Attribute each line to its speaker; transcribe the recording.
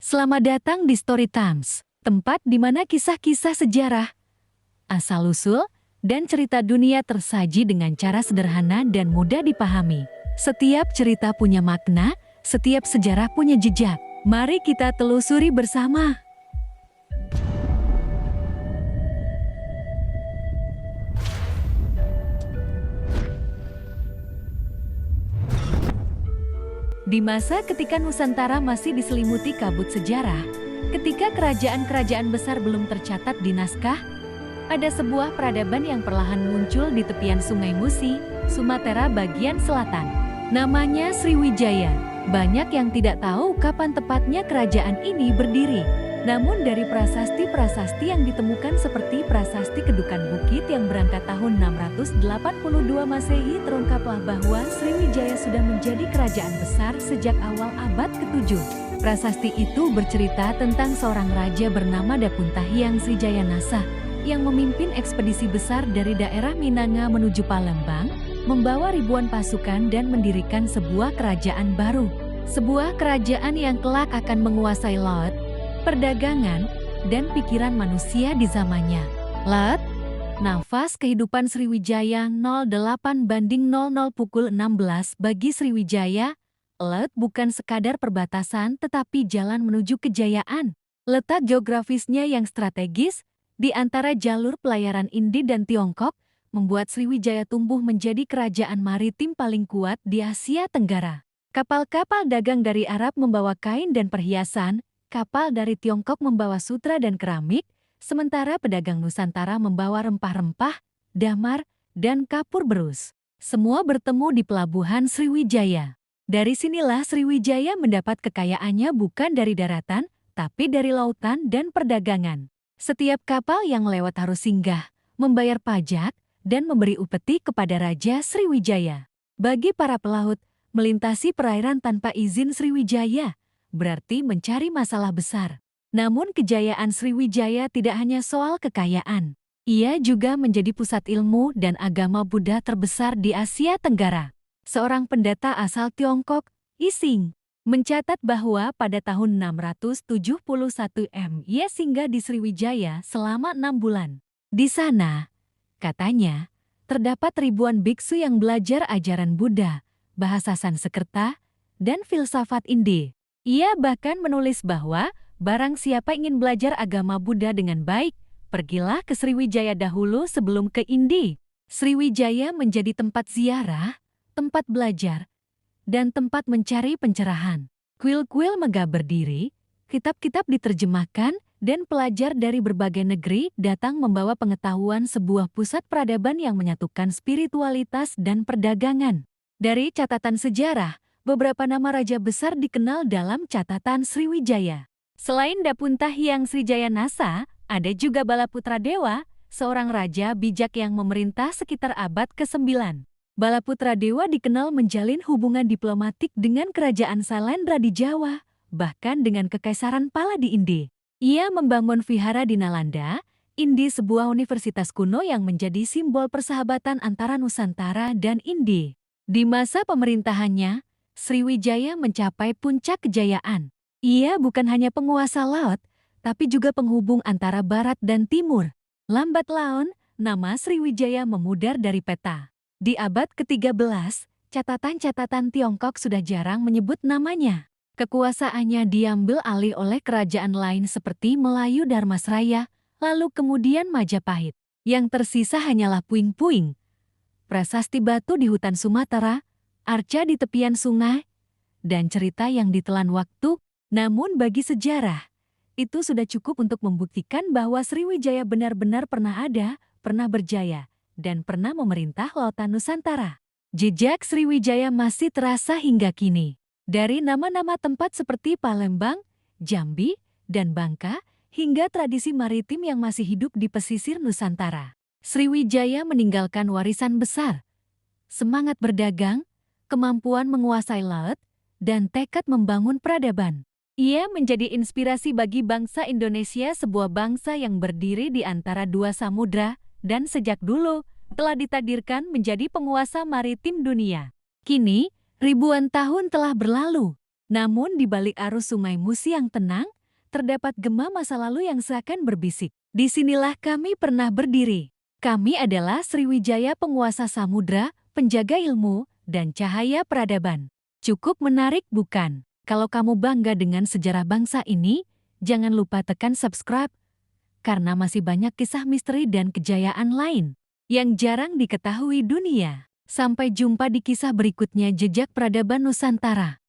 Speaker 1: Selamat datang di Story Times, tempat di mana kisah-kisah sejarah, asal-usul, dan cerita dunia tersaji dengan cara sederhana dan mudah dipahami. Setiap cerita punya makna, setiap sejarah punya jejak. Mari kita telusuri bersama. Di masa ketika Nusantara masih diselimuti kabut sejarah, ketika kerajaan-kerajaan besar belum tercatat di naskah, ada sebuah peradaban yang perlahan muncul di tepian Sungai Musi, Sumatera bagian selatan. Namanya Sriwijaya. Banyak yang tidak tahu kapan tepatnya kerajaan ini berdiri. Namun dari prasasti-prasasti yang ditemukan seperti prasasti Kedukan Bukit yang berangkat tahun 682 Masehi terungkaplah bahwa Sriwijaya sudah menjadi kerajaan besar sejak awal abad ke-7. Prasasti itu bercerita tentang seorang raja bernama Dapuntahiang Srijayanasa yang memimpin ekspedisi besar dari daerah Minanga menuju Palembang, membawa ribuan pasukan dan mendirikan sebuah kerajaan baru. Sebuah kerajaan yang kelak akan menguasai laut, perdagangan, dan pikiran manusia di zamannya. Laut, nafas kehidupan Sriwijaya 08:00 pukul 16 bagi Sriwijaya, laut bukan sekadar perbatasan tetapi jalan menuju kejayaan. Letak geografisnya yang strategis, di antara jalur pelayaran India dan Tiongkok, membuat Sriwijaya tumbuh menjadi kerajaan maritim paling kuat di Asia Tenggara. Kapal-kapal dagang dari Arab membawa kain dan perhiasan, kapal dari Tiongkok membawa sutra dan keramik, sementara pedagang Nusantara membawa rempah-rempah, damar, dan kapur berus. Semua bertemu di pelabuhan Sriwijaya. Dari sinilah Sriwijaya mendapat kekayaannya bukan dari daratan, tapi dari lautan dan perdagangan. Setiap kapal yang lewat harus singgah, membayar pajak, dan memberi upeti kepada Raja Sriwijaya. Bagi para pelaut, melintasi perairan tanpa izin Sriwijaya berarti mencari masalah besar. Namun kejayaan Sriwijaya tidak hanya soal kekayaan. Ia juga menjadi pusat ilmu dan agama Buddha terbesar di Asia Tenggara. Seorang pendeta asal Tiongkok, Ising, mencatat bahwa pada tahun 671 ia singgah di Sriwijaya selama 6 bulan. Di sana, katanya, terdapat ribuan biksu yang belajar ajaran Buddha, bahasa Sanskerta, dan filsafat India. Ia bahkan menulis bahwa barang siapa ingin belajar agama Buddha dengan baik, pergilah ke Sriwijaya dahulu sebelum ke India. Sriwijaya menjadi tempat ziarah, tempat belajar, dan tempat mencari pencerahan. Kuil-kuil megah berdiri, kitab-kitab diterjemahkan, dan pelajar dari berbagai negeri datang membawa pengetahuan sebuah pusat peradaban yang menyatukan spiritualitas dan perdagangan. Dari catatan sejarah, beberapa nama raja besar dikenal dalam catatan Sriwijaya. Selain Dapuntahiang Srijayanasa, ada juga Balaputradewa, seorang raja bijak yang memerintah sekitar abad ke-9. Balaputradewa dikenal menjalin hubungan diplomatik dengan kerajaan Sailendra di Jawa, bahkan dengan kekaisaran Pala di India. Ia membangun vihara di Nalanda, India, sebuah universitas kuno yang menjadi simbol persahabatan antara Nusantara dan India. Di masa pemerintahannya, Sriwijaya mencapai puncak kejayaan. Ia bukan hanya penguasa laut, tapi juga penghubung antara barat dan timur. Lambat laun, nama Sriwijaya memudar dari peta. Di abad ke-13, catatan-catatan Tiongkok sudah jarang menyebut namanya. Kekuasaannya diambil alih oleh kerajaan lain seperti Melayu Dharmasraya, lalu kemudian Majapahit. Yang tersisa hanyalah puing-puing, prasasti batu di hutan Sumatera, arca di tepian sungai, dan cerita yang ditelan waktu. Namun bagi sejarah, itu sudah cukup untuk membuktikan bahwa Sriwijaya benar-benar pernah ada, pernah berjaya, dan pernah memerintah lautan Nusantara. Jejak Sriwijaya masih terasa hingga kini. Dari nama-nama tempat seperti Palembang, Jambi, dan Bangka, hingga tradisi maritim yang masih hidup di pesisir Nusantara. Sriwijaya meninggalkan warisan besar, semangat berdagang, kemampuan menguasai laut, dan tekad membangun peradaban. Ia menjadi inspirasi bagi bangsa Indonesia, sebuah bangsa yang berdiri di antara dua samudra, dan sejak dulu telah ditakdirkan menjadi penguasa maritim dunia. Kini, ribuan tahun telah berlalu. Namun di balik arus Sungai Musi yang tenang, terdapat gema masa lalu yang seakan berbisik. Disinilah kami pernah berdiri. Kami adalah Sriwijaya penguasa samudra, penjaga ilmu, dan cahaya peradaban. Cukup menarik bukan? Kalau kamu bangga dengan sejarah bangsa ini, jangan lupa tekan subscribe, karena masih banyak kisah misteri dan kejayaan lain yang jarang diketahui dunia. Sampai jumpa di kisah berikutnya Jejak Peradaban Nusantara.